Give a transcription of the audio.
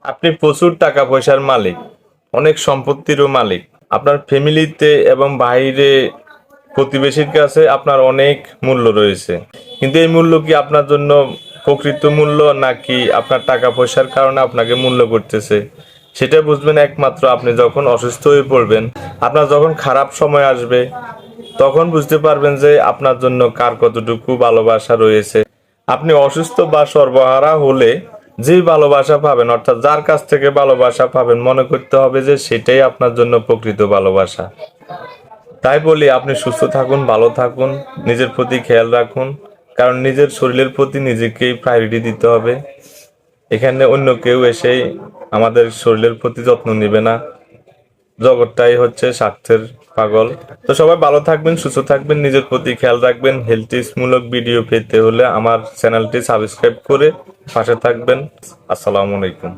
আপনি প্রচুর টাকা পয়সার মালিক, অনেক সম্পত্তিরও মালিক। আপনার ফ্যামিলিতে এবং বাইরে প্রতিবেশীর কাছে আপনার অনেক মূল্য রয়েছে। কিন্তু এই মূল্য কি আপনার জন্য প্রকৃত মূল্য, নাকি আপনার টাকা পয়সার কারণে আপনাকে মূল্য করতেছে? সেটা বুঝবেন একমাত্র আপনি যখন অসুস্থ হয়ে পড়বেন। আপনার যখন খারাপ সময় আসবে, তখন বুঝতে পারবেন যে আপনার জন্য কার কতটুকু ভালোবাসা রয়েছে। আপনি অসুস্থ বা সর্বহারা হলে যে ভালোবাসা পাবেন, অর্থাৎ যার কাছ থেকে ভালোবাসা পাবেন, মনে করতে হবে যে সেটাই আপনার জন্য প্রকৃত ভালোবাসা। তাই বলি, আপনি সুস্থ থাকুন, ভালো থাকুন, নিজের প্রতি খেয়াল রাখুন। কারণ নিজের শরীরের প্রতি নিজেকেই প্রায়োরিটি দিতে হবে। এখানে অন্য কেউ এসে আমাদের শরীরের প্রতি যত্ন নেবে না। জগৎটাই হচ্ছে স্বার্থের পাগল। তো সবাই ভালো থাকবেন, সুস্থ থাকবেন, নিজের প্রতি খেয়াল রাখবেন। হেলথ টিপসমূলক ভিডিও পেতে হলে আমার চ্যানেলটি সাবস্ক্রাইব করে পাশে থাকবেন। আসসালামু আলাইকুম।